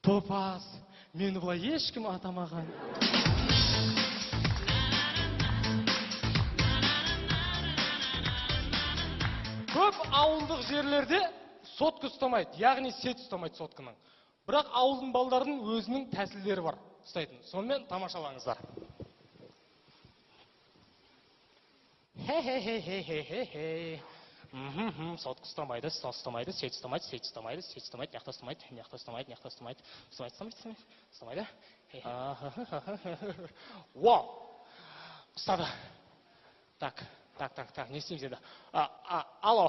Топас, мені бұлай ешкім атамаған. Көп ауылдық жерлерде сотка ұстамайды, яғни сет ұстамайды соткының. Бірақ ауылдың балдарының өзінің тәсілдері бар ұстайтын. Сонымен тамашалаңыздар. Хе-хе-хе-хе-хе-хе-хе. Сотка ұстамайды, сет ұстамайды, няқта ұстамайды. Вау! Ұстады. Так, не істейміз еді? Алло.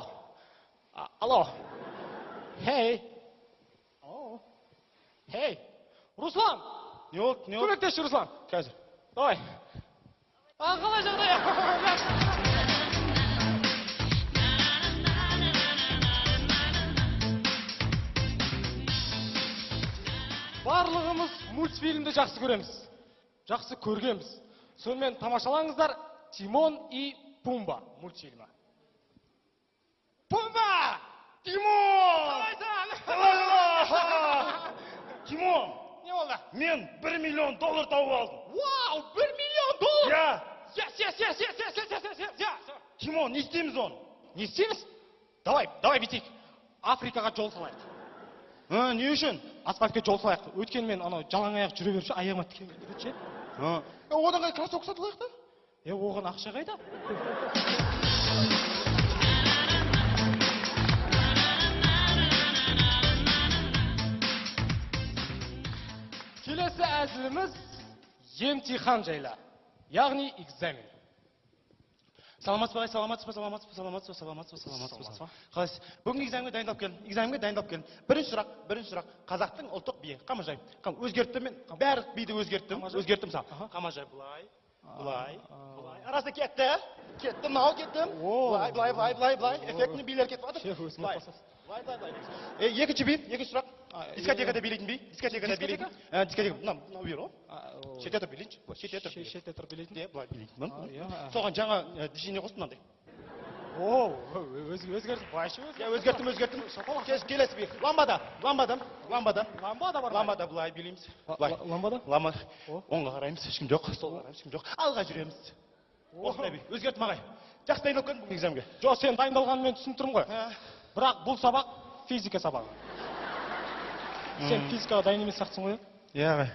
Хей. Хей. Руслан! Не болды? Көмектесші, Руслан. Қазір. Давай. Қалай жағдай? Барлығымыз мультфильмді жақсы көреміз. Жақсы көргенбіз. Сонымен тамашалаңыздар Тимон и Пумба мультфильмі. Пумба! Тимон! Тимон! Не болды? Мен $1 миллион тауып алдым. Вау, $1 миллион! Я! Тимон, не істейміз оны? Не істейміз? Давай бетейік. Африкаға жол салайық. Не үшін? Асфальтке жол салайық. Өткен мен жалаң аяқ жүре берші, аяғыма тікен берші. Одан қай кроссовка сатылайық та? Оған ақша қайда? Келесі әзіліміз емтихан жайлы, яғни экзамен. Саламатсыз ба? Қалайсыз? Бүгін экзаменге дайындап келдім. Бірінші сұрақ. Қазақтың ұлттық биі Қамажай. Өзгерттім мен, бәрі биді өзгерттім. Қамажай былай. Арасы кетті, мынау кеттім. Былай. Эффектіні билер кетіп жатыр. Екінші би, екінші сұрақ. Дискотекада билейтін би. Дискотека? Мынау бер ғой. Шетте тұр билейінші. Шетте тұр билейтін? Былай билейтін. Соған жаңа движение қостым мынандай. Өзгерттім. Келесі би. Ламбада бар. Ламбада былай билейміз. Ламбада? Оңға қараймыз, ешкім жоқ. Солға қараймыз, ешкім жоқ. Алға жүреміз. Осындай би. Өзгерттім ағай. Жақсы дайындалып келдің бұл экзаменге. Жоқ, сен дайындалғанымен түсініп тұрмын ғой. Бірақ бұл сабақ физика сабағы. Сен физикаға дайын емес сақтың ғой? Ағай.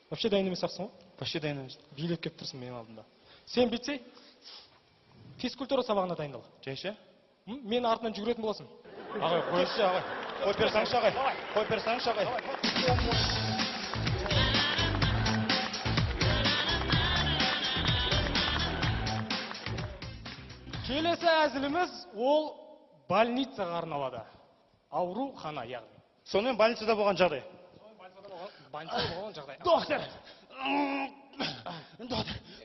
Вообще дайын емес сақтың ғой? Вообще дайын емес. Билеп кеп тұрсың менің алдымда. Сен бітсе, физкультура сабағына дайындал. Жайшы? Мен артынан жүгіретін боласың. Ағай, қойшы ағай. Қой берсаңшы ағай. Келесі әзіліміз ол больницаға арналады. Аурухана яғни. Сонымен больницада болған жағдай. Доктор,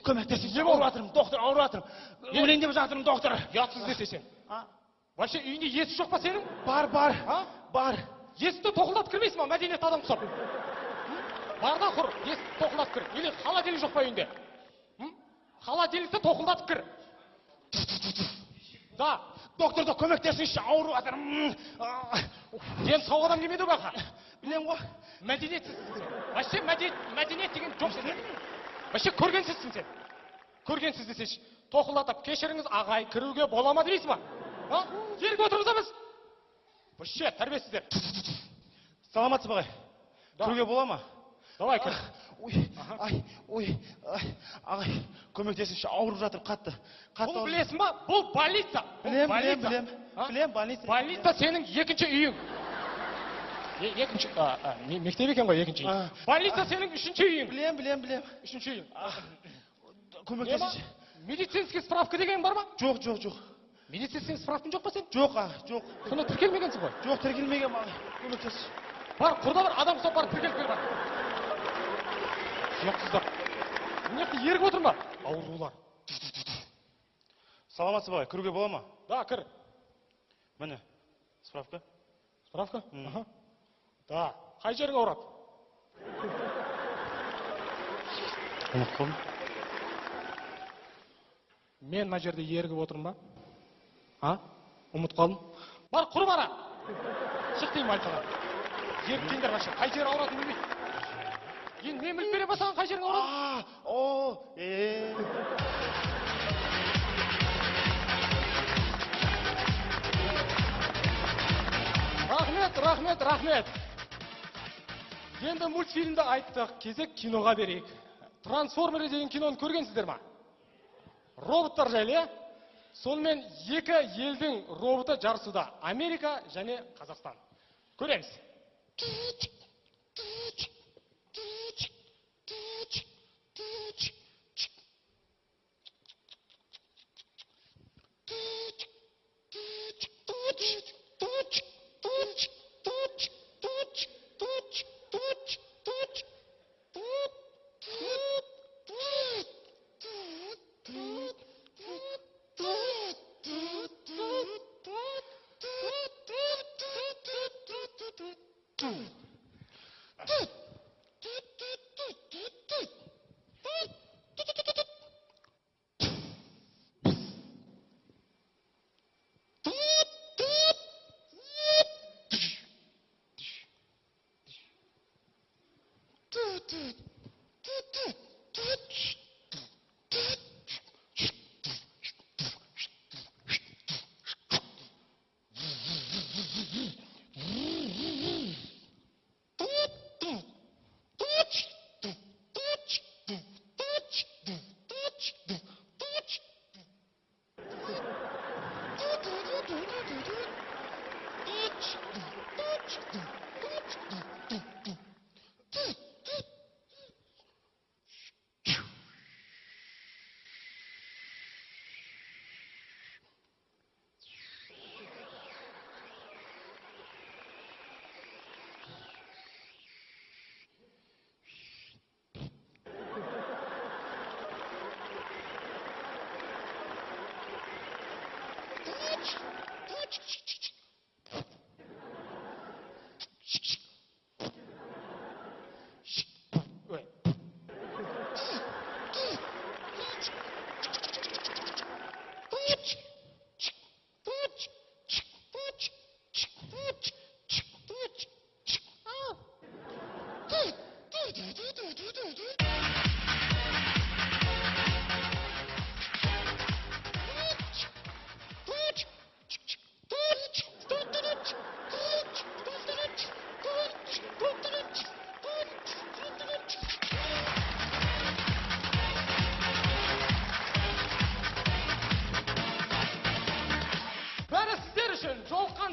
көмектесін. Доктор, ауырып жатырмын. Өлейін деп жатырмын, доктор. Ұятсыз десе сен. Вообще үйінде есі жоқ па сенің? Бар. Есікті тоқылдатып кірмейсің ба, мәдениет адам құсап? Барда құр, есікті тоқылдатып кір. Или холодильник жоқ па үйінде? Холодильникті тоқылдатып кір. Да. Докторды көмектесіңші, ауырып жатырмын. Ден сау адам келмеді бақа. Білем ғой. Мәдениетсізсің сен. Вообще мәдениет деген жоқ сен. Вообще көргенсізсің сен. Көргенсіз десеші. Тоқылдатып, кешіріңіз ағай, кіруге бола ма дейсің ба? Жерге отырмыз біз. Вообще тәрбиесіздер. Саламатсыз ба ағай? Кіруге бола ма? Давай кір. Ағай, көмектесіңші, ауырып жатыр қатты. Бұл білесің ба? Бұл больница. Білем, больница. Больница сенің екінші үйің. Мектеп екен ғой екінші үйің. Больница сенің үшінші үйің. Білем. Үшінші үйің. Көмектесіңші. Медицинский справка деген бар ма? Жоқ. Медицинский справкың жоқ па сен? Жоқ. Сонда тіркелмегенсің ғой? Жоқ, тіркелмеген ағай. Көмектесіңші. Бар, құрда бар, адам ұстап барып тіркеліп кел бар. Сияқтыздар. Мынақты еріп отырм ба? Аурулар. Саламатсыз ба, кіруге бола ма? Да, кір. Міне, справка. Справка? Да, қай жерің ауырады? Ұмыт қалдым. Мен мына жерде ерігіп отырм ба? Ұмыт қалдым. Бар, құр бара. Шық деймін айтаға. зеріккендер вообще қай жері ауыратынын білмейді. Енді мен біліп бере ма саған қай жерің ауырады? Рахмет. Енді мультфильмді айттық, кезек киноға берейік. Трансформеры деген киноны көргенсіздер ма? Роботтар жайлы, сонымен екі елдің роботы жарысуда. Америка және Қазақстан. Көреміз.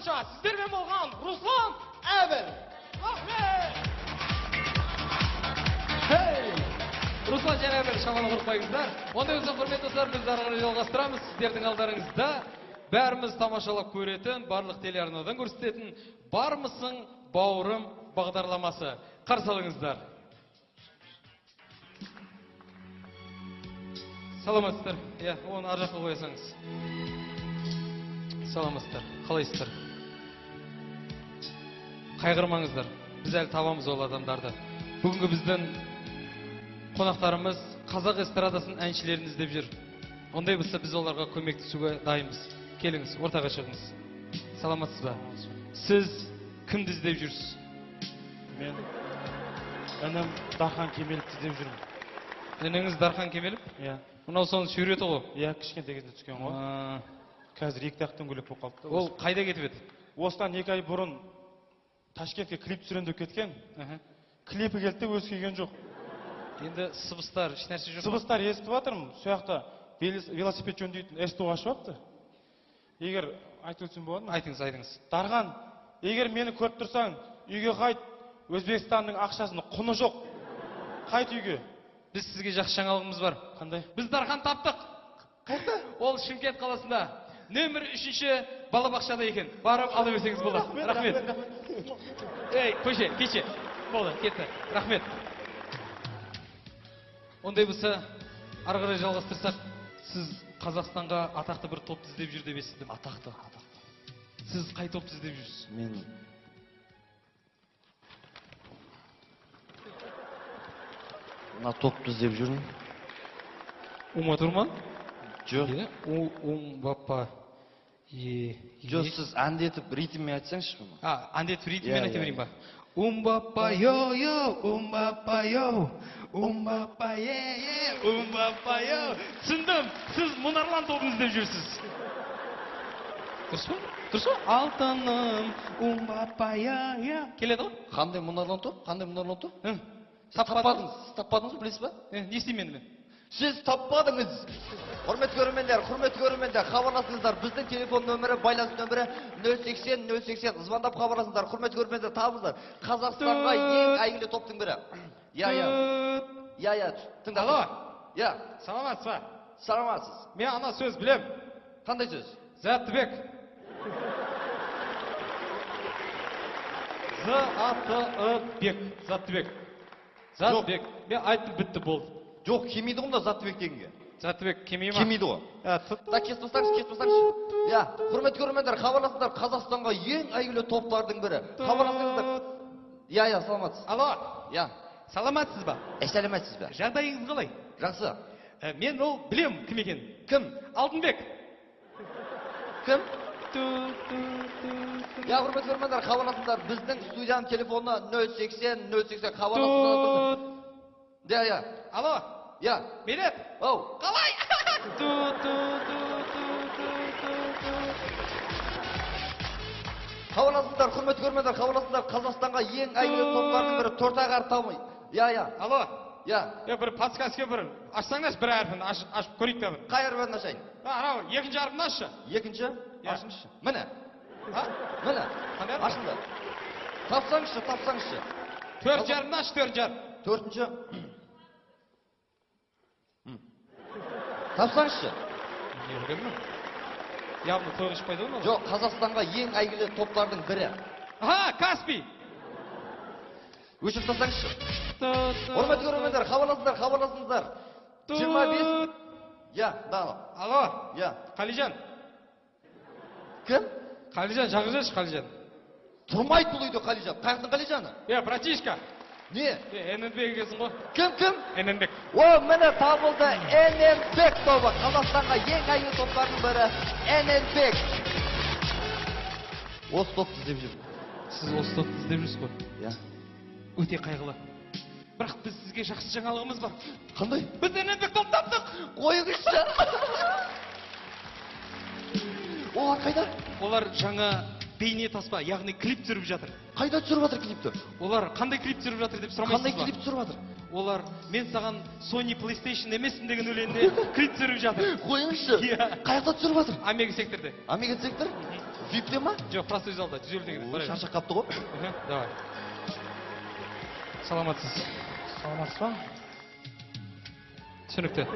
Сіздермен болған Руслан Әбіл. Руслан және Әбіл шаманы құртпайыңыздар. Ондай өзі құрметті достар, біз ары қарай жалғастырамыз. Сіздердің алдарыңызда бәріміз тамашалап көретін, барлық телеарнадан көрсететін Бармысың бауырым бағдарламасы. Қарсы алыңыздар. Саламатсыздар. Оны ар жаққа қоясаңыз. Саламатсыздар. Қалайсыздар? Қайғырмаңыздар. Біз әлі табамыз ол адамдарды. Бүгінгі біздің қонақтарымыз қазақ эстрадасының әншілерін іздеп жүр. Ондай болса біз оларға көмектесуге дайынбыз. Келіңіз, ортаға шығыңыз. Саламатсыз ба? Сіз кімді іздеп жүрсіз? Мен інім Дархан Кемеловті іздеп жүрмін. Ініңіз Дархан Кемелов? Иә. Мынау соның шөреті ғой? Иә, кішкентай кезінде түскен ғой. Қазір 2 тақтан көлек болып қалыпты. Ол қайда кетіп еді? Осыдан 2 ай бұрын Ташкентке клип түсірем деп кеткен. Клипі келді де өзі келген жоқ. Енді сыбыстар, еш нәрсе жоқ. Сыбыстар естіп жатырмын. Сол жақта велосипед жөндейтін СТО ашып алыпты. Егер айтып өтсем болады ма? Айтыңыз. Дархан, егер мені көріп тұрсаң, үйге қайт. Өзбекстанның ақшасының құны жоқ. Қайт үйге. Біз сізге жақсы жаңалығымыз бар. Қандай? Біз Дархан таптық. Қайда? Ол Шымкент қаласында. Нөмір 3-ші балабақшада екен. Барып алып өсеңіз болды. Рахмет. Көше, кеше. Болды, кетті. Рахмет. Ондай болса, ары қарай жалғастырсақ, сіз Қазақстанға атақты бір топты іздеп жүр деп естідім. Атақты. Сіз қай топты іздеп жүрсіз? Мен мына топты іздеп жүрмін. Ума Турман? Жоқ. Баппа. Жоқ, сіз әндетіп ритммен айтсаңызшы бұны. Әндетіп ритммен айта берейін ба? Умбапа йо, умбапа йо, умбапа е, умбапа йо. Түсіндім, сіз Мұнарлан тобын іздеп жүрсіз. Дұрыс па? Дұрыс па? Алтыным, умбапа йо. Келеді ғой? Қандай Мұнарлан топ? Қандай Мұнарлан топ? Таппадыңыз, білесіз ба? Не істеймін мен? Сіз таппадыңыз. Құрметті көрермендер, хабарласыңыздар. Біздің телефон нөмірі, байланыс нөмірі 080-080. Звондап хабарласыңыздар. Құрметті көрермендер, табыңыздар. Қазақстанға ең әйгілі топтың бірі. Я, тыңдап. Алло. Я. Саламатсыз ба? Саламатсыз. Мен ана сөз білем. Қандай сөз? Зәттібек. Заттыбек. Мен айтып бітті болды. Жоқ, келмейді ғында Заттыбек дегенге. Заттыбек келмей ма? Келмейді ғой. Так, кес бастаңызшы. Я, құрметті көрермендер, хабарласыңыздар. Қазақстанға ең әйгілі топтардың бірі. Хабарласыңыздар. Я, саламатсыз. Алло. Я. Саламатсыз ба? Сәлеметсіз бе? Жағдайыңыз қалай? Жақсы. Мен ол білем кім екен. Кім? Алтынбек. Кім? Я, құрметті көрермендер, хабарласыңыздар. Біздің студияның телефоны 080-080. Хабарласыңыздар. Я. Алло. Я. Медет. Оу. Қалай? Хабарласыңыздар, құрметті көрермендер, хабарласыңыздар. Қазақстанға ең әйгілі топтардың бірі Тортағар тауы. Я. Алло. Я. Бір подсказка бір ашсаңдаршы бір әрпін ашып көрейік та бір. Қай әрбірін ашайын? Анау екінші әрпін ашшы. Екінші? Ашыңызшы. Міне. Міне. Қандай әріп? Ашыңдар. Тапсаңызшы. Төрт жарымды аш, төрт жарым. Төртінші. Тапсаңызшы. Не білемін? Явно тойғыш пайда ғой? Жоқ, Қазақстанға ең әйгілі топтардың бірі. Каспий. Өшіп тастаңызшы. Құрметті көрермендер, хабарласыңыздар. 25. Я, да. Алло. Я. Қалижан. Кім? Қалижан, жағы жүрші Қалижан. Тұрмайды бұл үйде Қалижан. Қаяқтың Қалижаны? Братишка. Не? ННБ екенсің ғой. Кім? ННБек. О, міне табылды ННБек тобы. Қазақстанға ең әйгілі топтардың бірі ННБек. Осы топты іздеп жүрмін. Сіз осы топты іздеп жүрсіз ғой? Я. Өте қайғылы. Бірақ біз сізге жақсы жаңалығымыз бар. Қандай? Біз ННБек топ таптық. Қойыңызшы. Олар қайда? Олар жаңа бейне таспа, яғни клип түсіріп жатыр. Қайда түсіріп жатыр клипті? Олар қандай клип түсіріп жатыр деп сұрамайсыз ба? Қандай клип түсіріп жатыр? Олар мен саған Sony PlayStation емессің деген өлеңде клип түсіріп жатыр. Қойыңызшы. Қаяқта түсіріп жатыр? Омега секторде. Омега сектор? Випте ма? Жоқ, просто өз алда, 150 деген. Шаршап қапты ғой. Давай. Саламатсыз. Саламатсыз ба? Түсінікті.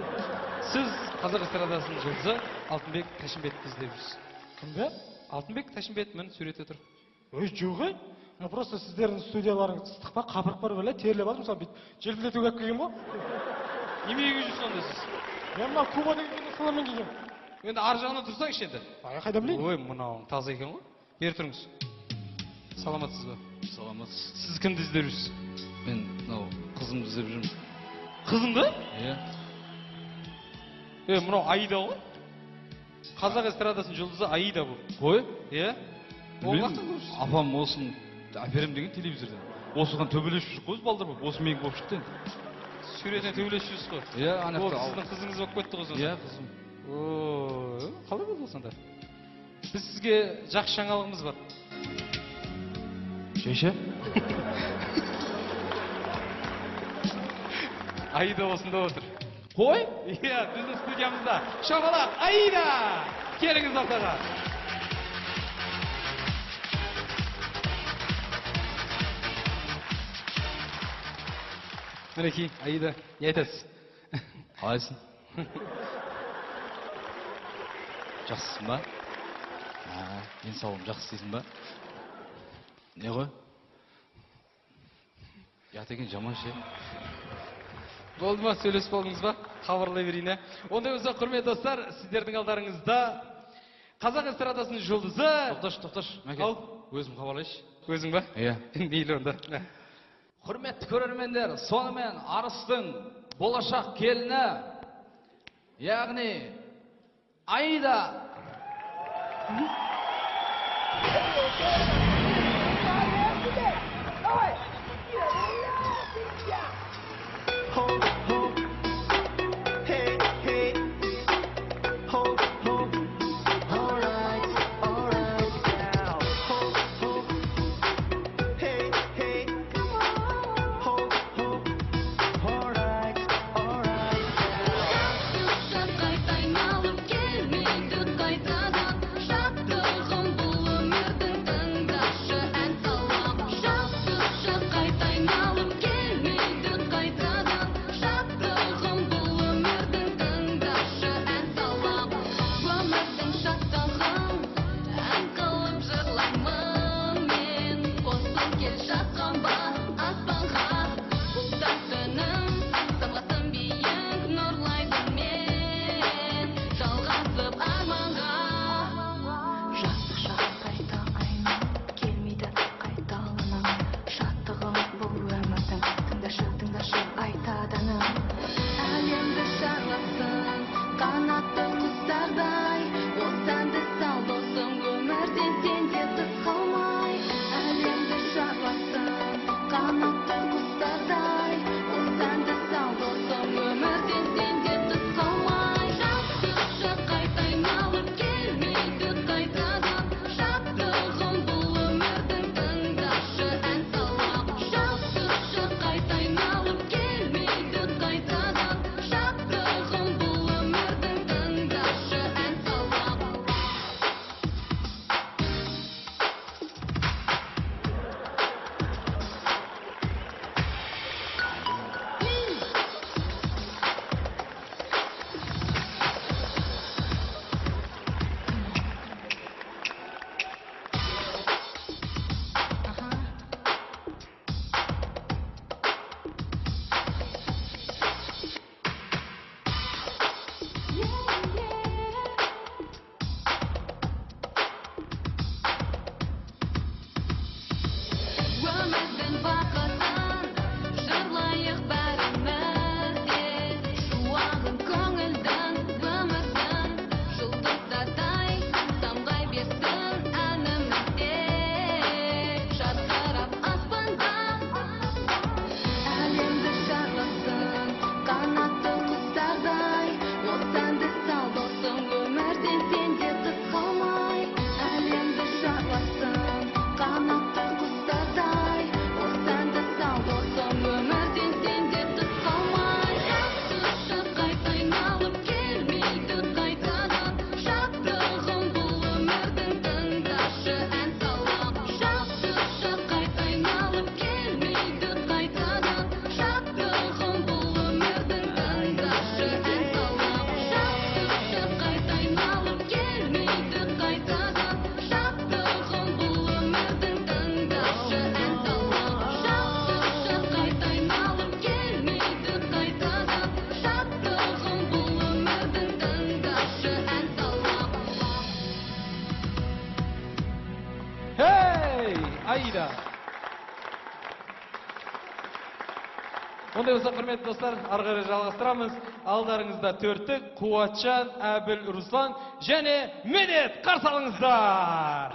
Сіз қазақ эстрадасының жұлдызы Алтынбек Тәшінбетті іздеп жүрсіз. Кімді? Алтынбек Тәшінбет мін суреті тұр. Жоқ. Просто сіздердің студияларыңыз ыстық па, қабырық бар бәле, теріліп жатыр, мысалы бүйтіп желпілетуге алып келген ба? Неменеге жүрсіз онда сіз? Мен мына Куба деген салонмен келгем. Енді ар жағына тұрсаңызшы енді. Қайдан білейін? Ой, мынауың таза екен ғой. Бері тұрыңыз. Саламатсыз ба? Саламатсыз. Сіз кімді іздеп жүрсіз? Мен мынау қызымды іздеп жүрмін. Қызыңды? Иә. Мынау Аида ғой? Қазақ эстрадасының жұлдызы Аида бұл. Қой? Иә? Апам осын әперем деген телевизордан. Осыған төбелесіп жүр қой балдар болып. Осы менің болып шықты енді. Суретіне төбелесіп жүрсіз ғой? Иә, Ол анақта. сіздің қызыңыз болып кетті ғой сонда? Иә, қызым. Қалай болды сонда? Біз сізге жақсы жаңалығымыз бар. Шеше? Аида осында отыр. Қой? Иә, біздің студиямызда шоқолақ Аида! Келіңіз ортаға. Мінекей, Аида, не айтасыз? Қалайсың? Жақсысың ба? Денсаулығым жақсы дейсің ба? Не ғой? Ят екен жаман ше. Болды ма, сөйлесіп болдыңыз ба? Хабарлай берейін. Ондай болса, құрметті достар, сіздердің алдарыңызда қазақ эстрадасының жұлдызы. Тоқташ, мәке. Өзім хабарлайшы. Өзің ба? Иә. Мейлі онда. Құрметті көрермендер, сонымен арыстың болашақ келіні, яғни Аида. Давай! Ондай болса, құрметті достар, ары қарай жалғастырамыз. Алдарыңызда төрттік, Қуатжан, Әбіл, Руслан және Медет. Қарсы алыңыздар.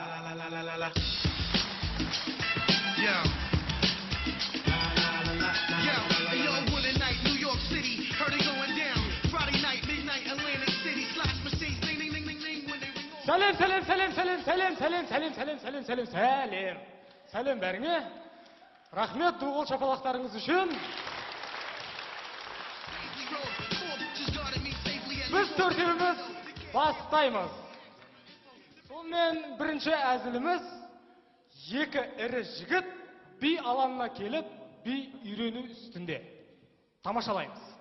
Сәлем бәріңе. Рахмет дуғыл шапалақтарыңыз үшін. Біз төртеуіміз бастаймыз. Сонымен бірінші әзіліміз, екі ірі жігіт би алаңына келіп, би үйрену үстінде. Тамашалаймыз.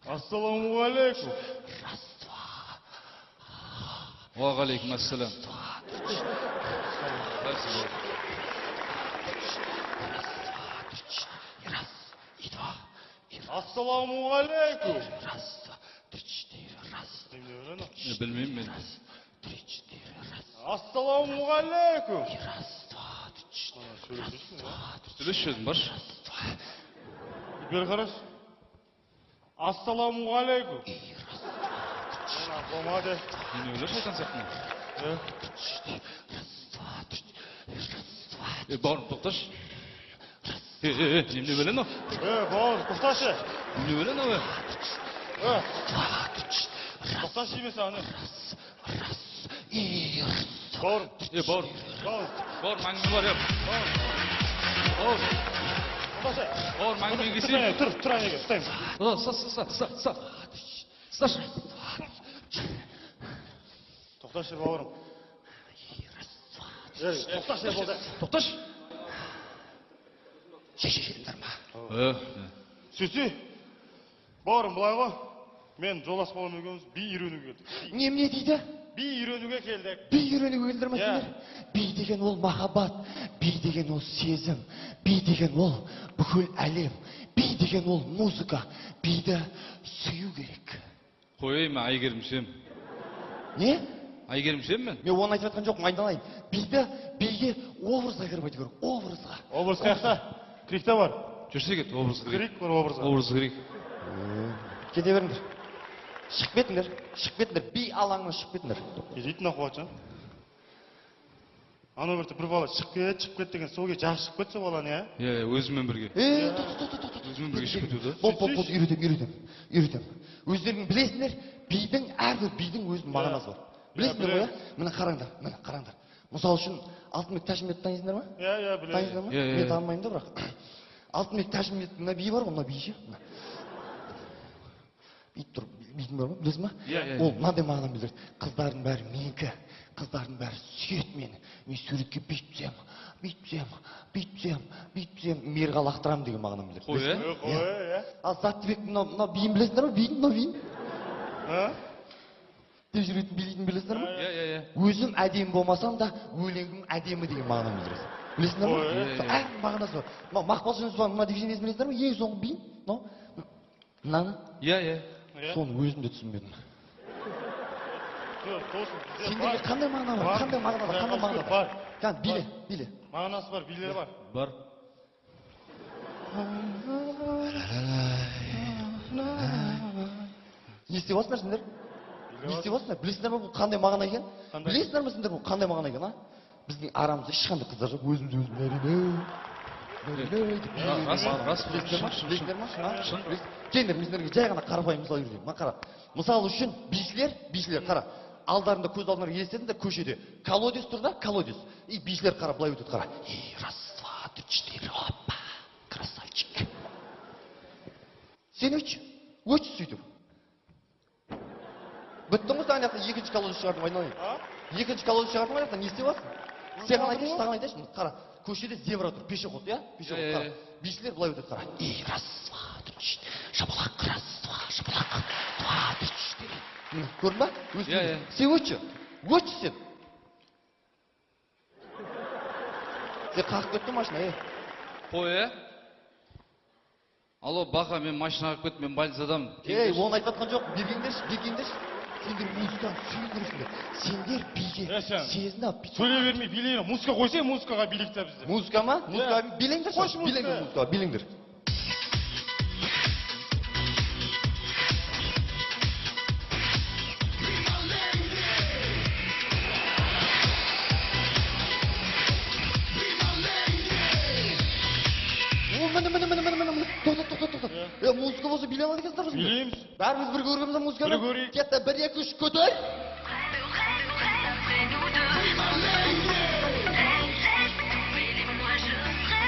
Ассаламуалейкум. Уағалейкум ассалам. Ассаламуалейкум. Білмеймін мен. Ассаламуалейкум. Сөйлесші бар. Бері қараш. Ассаламуалейкум. Болмады. Не өлі шайтан сияқты ма? Бауырым, тоқташ. Немне өлі ма? Бауыр, тоқташы. Немне өлі ма? Тоқташы емес аны. Бауыр. Бауыр. Бауыр, мәңгіме бар еп. Бауыр. Тоқташы. Бауыр, мәңгіме кесейін. Тұр әнеге, ұстаймыз. Сташы. Тоқташы, бауырым. Тоқташы, болды. Тоқташ. Шешеліңдер ма? Сөйтсе, бауырым былай ғой, мен жолас балам екеуміз би үйренуге келдік. Немене дейді? Би үйренуге келдік. Би үйренуге келдіңдер ме сендер? Би деген ол махаббат, би деген ол сезім, би деген ол бүкіл әлем, би деген ол музыка, биді сүю керек. Қойай ма, Айгерімшем. Не? Айгерімшем мен? Мен оны айтып жатқан жоқпын, айналайын. Биге образға кіріп айту керек, образға. Образ қаяқта? Крикта бар. Жүрсе кет, образ керек. Крик бар образға. Образ керек. Кете беріңдер. Шығып кетіңдер, би алаңына шығып кетіңдер. Жетін Қуатжан. Ана бірті бір бала шығып кет деген сол ке жағы шығып кетсе баланы, иә? Өзімен бірге. Тоқ. Өзімен бірге шығып кетуді. Бол, үйретем. Өздерің білесіңдер, бидің әрбір бидің өзінің мағынасы бар. Білесіңдер ғой, міне қараңдар. Мысал үшін Алтынбек Тәшімбетті танисыңдар ма? Иә, білемін. Танисыңдар ма? Мен танымаймын да, бірақ. Алтынбек Тәшімбеттің мына биі бар ғой, мына биі ше. Бидің бар ма? Білесің ма? Ол мынандай мағынаны білдіреді. Қыздардың бәрі менікі, қыздардың бәрі сүйет мені. Мен суретке бүйтсем, мерға лақтырам деген мағынаны білдіреді. Қой, Ал Заттыбектің мына биін білесіңдер ма? Мына биін? Деп жүретін билейтін білесіңдер ма? Өзім әдемі болмасам да, өлеңім әдемі деген мағынаны білдіреді. Білесіңдер ма? Әр мағынасы бар. Мақпал Жүнісованың мына движениесін білесіңдер ма? Ең соңғы биін? Мынаны? Соны өзім де түсінбедім. Сендерге қандай мағына бар? Қандай мағына бар? Биле. Мағынасы бар, билері бар. Бар. Не істеп отырсыңдар сендер? Білесіңдер ме бұл қандай мағына екен? Білесіңдер ме сендер бұл қандай мағына екен? Біздің арамызда ешқандай қыздар жоқ, өзіміз Келіңдер, мен сендерге жай ғана қарапайым мысал үйретейін. Қара. Мысал үшін бишілер қара. Алдарында көз алдына елестетіңдер, көшеде колодец тұр да, колодец. И бишілер қара, былай өтеді қара. Раз, два, три, четыре, опа, красавчик. Сен өтші сөйтіп. Біттің ғой саған яқта екінші колодец шығардым, айналайын. Екінші колодец шығардым ғой яқта, не істеп алсың? Сен ғана айтайыншы, саған айтайыншы, қара. Көшеде зебра тұр, пешеход, иә? Пешеход, қара. Бишілер былай өтеді, қара. Раз, два, три, четыре, шапалақ, раз, два, шапалақ, два, три, четыре. Көрдің ба? Иә. Сен өтші. Өтші сен. Сен қақып кетті машина, Қой, Алло, бақа, мен машина қағып кеттім, мен больницадамын. Оны айтып жатқан жоқ. Бергеңдерші. Сендер музыканы сүйіндірсіңдер. Сендер биге сезін алып. Сөйлей бермей билейін. Музыка қойсай, музыкаға билейікті бізде. Музыка ма? Музыка билеңдер. Қойшы музыка. Билеңдер. Міне. Тоқта. Музыка болса билей алады екенсіздер өзіңдер. Билейміз. Бәріміз бір көргенбіз музыканы. Бір көрейік. Кетті, 1, 2, 3, көтер.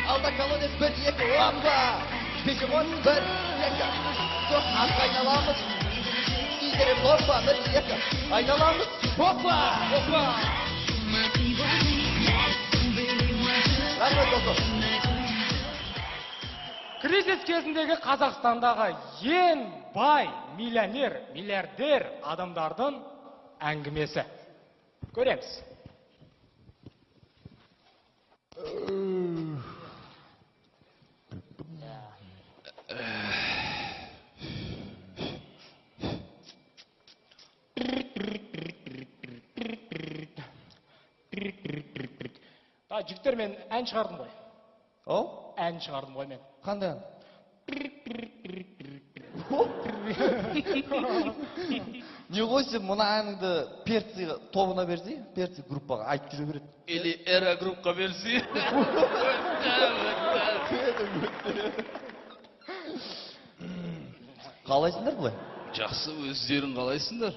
Алда колодец 1, 2, опа! Пешеход 1, 2, Жоқ, артқа айналамыз. Идерем, опа, 1, 2, айналамыз. Опа! Рахмет, достар. Кризис кезіндегі Қазақстандағы ең бай миллионер, миллиардер адамдардың әңгімесі. Көреміз. Жігіттер, мен ән шығардым ғой. Ау? Ән шығардым ғой мен. Қандай ән? Не қойсың, мұна әніңді перці тобына берсей, перці группаға айтып жүре береді. Или эра группқа берсей. Қалайсыңдар бұлай? Жақсы, өздерің қалайсыңдар?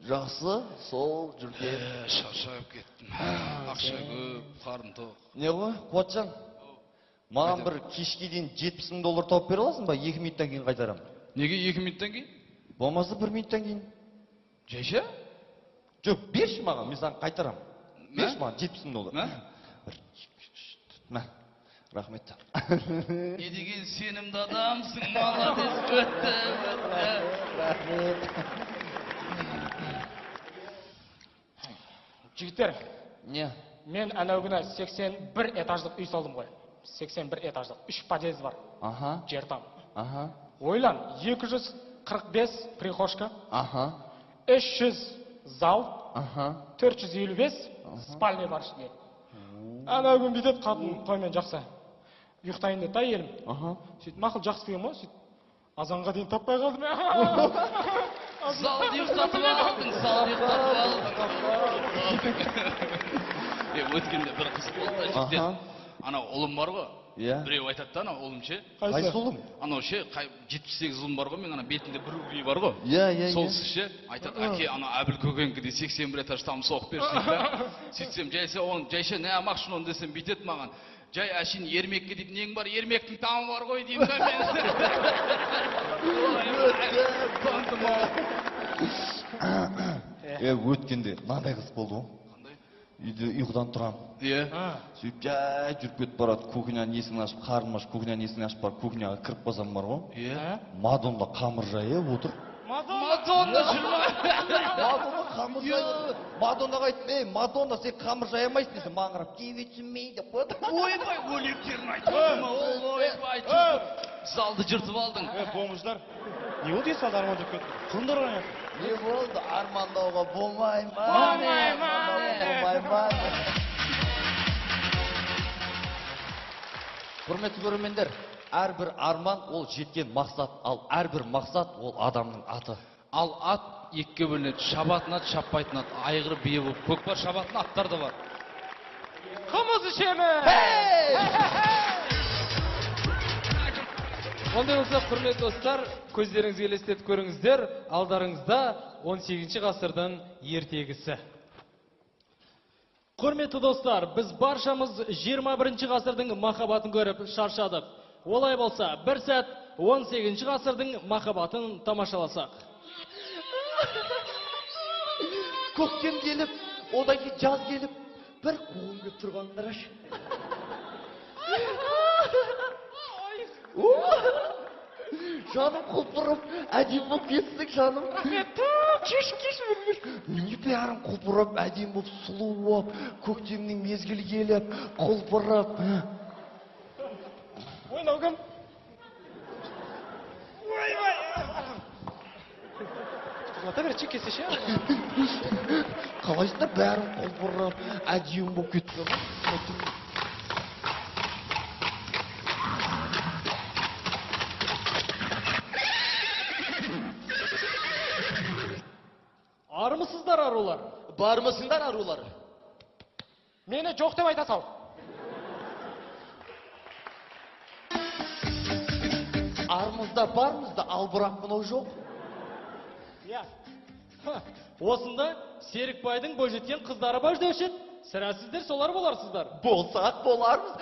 Жақсы, сол жүрген. Шаршап кеттім. Ақша көп, қарым тоқ. Не ғой, Қуатжан? Маған бір кешке дейін $70,000 тауып бере аласың ба? 2 минуттан кейін қайтарам. Неге 2 минуттан кейін? Болмаса 1 минуттан кейін. Жайша? Жоқ, берші маған, мен саған қайтарам. Берші маған $70,000. Мә? Мә, рахмет. Не деген сенімді адамсың, молодец, өтті. Рахмет. Жігіттер, Не? мен әнеу күні 81 этаждық үй салдым ғой. 81 этаждық, 3 подъезд бар. Аха. Жер там. Аха. Ойлан, 245 прихожка, Аха. 300 зал, Аха. 455 спальня бар ішінде. Әнеу күн бүйтіп қатын қоймен жақсы. Ұйықтайын деді, әйелім. Аха. Сөйтіп, мақұл жақсы деген ма? Сөйтіп, азанға дейін таппай қалдым. Залды ұйықтатып алдың, залды ұйықтатып алдың. Өткенде бір қыз болды, жігіттер. Анау ұлым бар ғой, біреу айтады да, анау ұлым ше. Қайсы ұлым? Анау ше, 78 ұлым бар ғой, мен ана бетінде бір ұлы бар ғой. Сол ше, айтады, әке, анау әбіл көкенкіде 81 этаж там соғып берсін. Сөйтсем, жайше, не амақшын оны десем, бүйтеді маған. Жай әшін ермекке дейді, нең бар, ермектің тамы бар ғой деймін да мен. Өткенде, мынандай қыз болды ғой. Үйде ұйқыдан тұрам. Сөйтіп жай жүріп кетіп барады, кухняның есігін ашып, қарным ашып, кухняның есігін ашып барып, кухняға кіріп қалсам бар ғой. Мадонна қамыр жайып отыр. Мадонна жүрмай. Мадонна қамыр жайып. Мадоннаға айттым, Мадонна, сен қамыр жайамайсың десем, маған қарап, кевечім мей деп қойды. Ойбай, өлектерін айтып, ойбай, залды жыртып алдың. Болмышдар. Не болды есалды армандап кетті? Қырындар ойнап. Не болды? Армандауға болмай ма? Болмай ма? Құрметті көрермендер, әрбір арман ол жеткен мақсат, ал әрбір мақсат ол адамның аты. Ал ат екіге бөлінеді, шабатын ат, шаппайтын ат, айғыр бие болып, көкпар шабатын аттар да бар. Қымыз ішеміз! Ондай болса, құрметті достар, көздеріңізге елестетіп көріңіздер, алдарыңызда 18 ғасырдың ертегісі. Құрметті достар, біз баршамыз 21 ғасырдың махаббатын көріп шаршадық. Олай болса, бір сәт 18 ғасырдың махаббатын тамашаласақ. Көктем келіп, одан кейін жаз келіп, бір қуым кеп тұрғандар аш. Жаным құлпырып, әдем болып кеттің жаным. Рахмет. Кеш. Немене бәрің құлпырып, әдем болып, сұлу болып, көктемнің мезгілі келіп, құлпырып. Ойнау кім? Ойбай. Ота бер чекесі ше. Қалайсыңдар бәрің құлпырып, әдем болып кетті. Армысыздар арулар? Бармысыңдар арулар? Мені жоқ деп айта сал. Армызда бармызда, ал бірақ мынау жоқ. Иә. Осында Серікбайдың бойжеткен қыздары бар деуші еді. Сірә сіздер солар боларсыздар. Болсақ болармыз.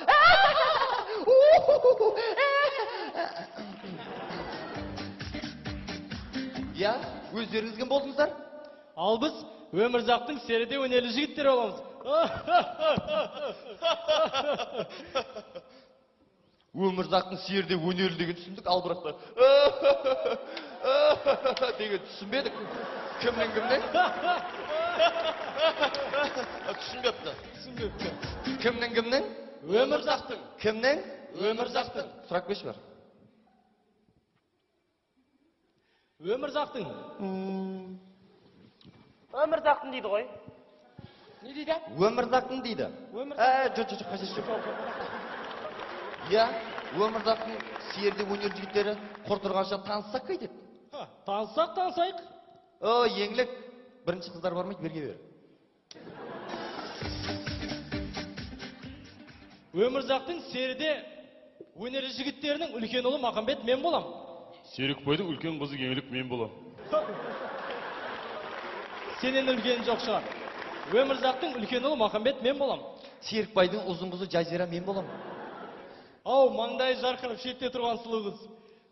Я, өздеріңіз кім болдыңыздар? Ал біз Өмірзақтың серіде өнерлі жігіттер боламыз. Өмірзақтың серде өнерлі деген түсіндік, ал бірақта деген түсінбедік. Кімнен? Түсінбепті. Кімнен? Өмірзақтың. Кімнен? Өмірзақтың. Сұрақ беші бар. Өмірзақтың. Өмірзақтың дейді ғой. Не дейді? Өмірзақтың дейді. Жоқ, қажет жоқ. Я, Өмірзақтың серде өнер жігіттері құр тұрғанша таныссақ қайтеді. Танысайық. Еңлік, бірінші қыздар бармайды, берге бер. Өмірзақтың серіде өнерлі жігіттерінің үлкен ұлы Махамбет мен болам. Серікбайдың үлкен қызы Еңлік мен болам. Сенен үлкен жоқ шығар. Өмірзақтың үлкен ұлы Махамбет мен болам. Серікбайдың ұзын қызы Жазира мен болам. Ау, маңдайы жарқырып шетте тұрған сұлу қыз.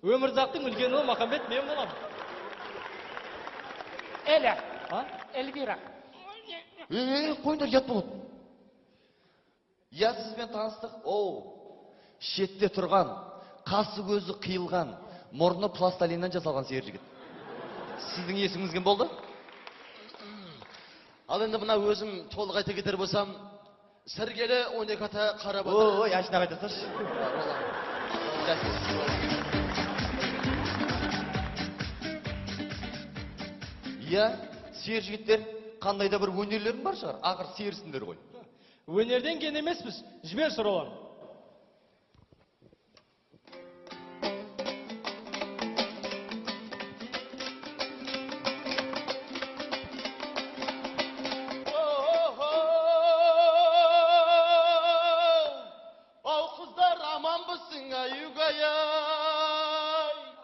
Өмірзақтың үлкен ұлы Махамбет мен болам. Әлі. Эльвира. Қойыңдар, ят болады. Я сізбен таныстық. Шетте тұрған, қасы көзі қиылған, мұрны пласталиннен жасалған сер жігіт. Сіздің есіміңіз кім болды? Ал енді мына өзім толық айта кетер болсам, Сәргелі 12 ата қарап Яшына қайтасыршы. Я, сер жігіттер қандай да бір өнерлерің бар шығар, ақыр серісіңдер ғой. Өнерден кен емеспіз, жібер сұралар.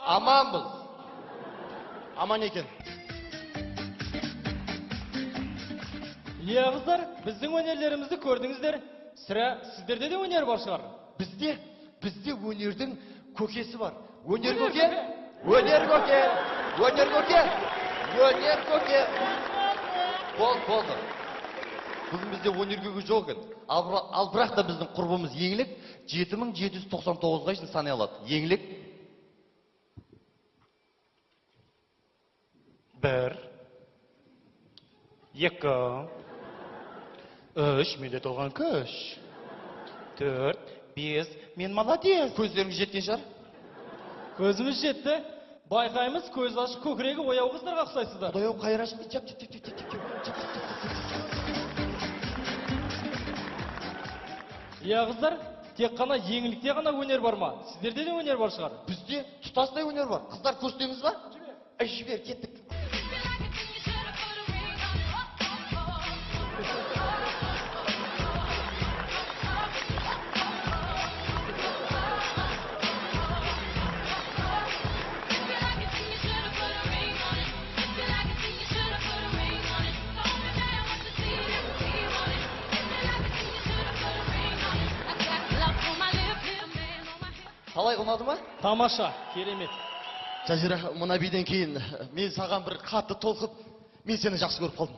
Аманбыз. Аман екен. Иә қыздар, біздің өнерлерімізді көрдіңіздер. Сірә сіздерде де өнер бар шығар. Бізде өнердің көкесі бар. Өнер көке. Болды. Бүгін бізде өнер көке жоқ екен. Ал бірақ та біздің құрбымыз Еңлік 7799-ға үшін санай алады. Еңлік 1, 2, 3, менде толған күш. 4, 5, мен молодец. көздеріңіз жеткен шығар. Көзіміз жетті. Байқаймыз, көз ашық көкірегі ояу қыздарға ұқсайсыздар. Құдай-ау, қайыр ашып. Иә қыздар, тек қана Еңлікте ғана өнер бар ма? Сіздерде де өнер бар шығар. Бізде тұтастай өнер бар. Қыздар көрсетеміз ба? Жібер, кеттік. Қалай, ұнады ма? Тамаша, керемет. Жазира, мына биден кейін мен саған бір қатты толқып, мен сені жақсы көріп қалдым.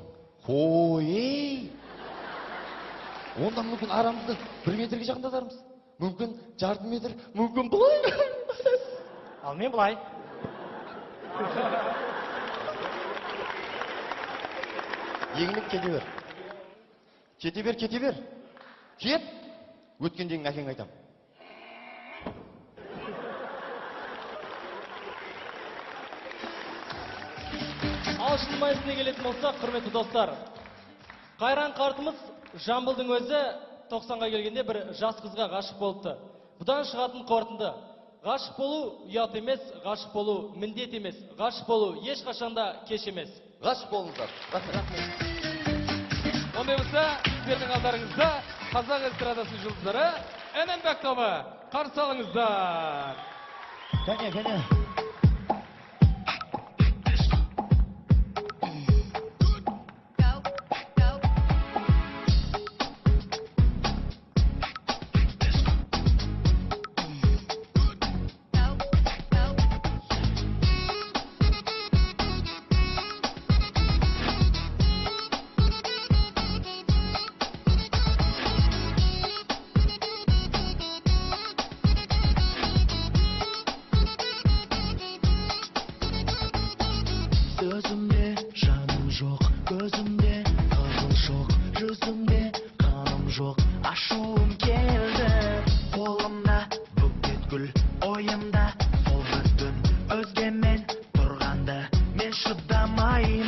Онда мүмкін арамызды 1 метрге жақындатармыз. Мүмкін жарты метр, мүмкін бұлай. Ал мен былай. Егініп кете бер. Кете бер, кете бер. Кет. Өткендегі әкең айтам. Ал шынмайсына келетін болсақ, құрметті достар, Қайран қартымыз Жамбылдың өзі 90-ға келгенде бір жас қызға ғашық болыпты. Бұдан шығатын қорытынды: ғашық болу ұят емес, ғашық болу міндет емес, ғашық болу ешқашанда кеш емес. Ғашық болыңыздар. Ондай болса, сіздердің алдарыңызда қазақ эстрадасының жұлдыздары Әнәнбек тобы. Қарсы алыңыздар. Кәне, кәне. Sözümde жаным жоқ, көзімде қызыл шоқ, жүзімде қаным жоқ, ашуым келді. Қолымда бүкет гүл, ойымда сол бір түн, өзгемен тұрғанда мен шыдамаймын.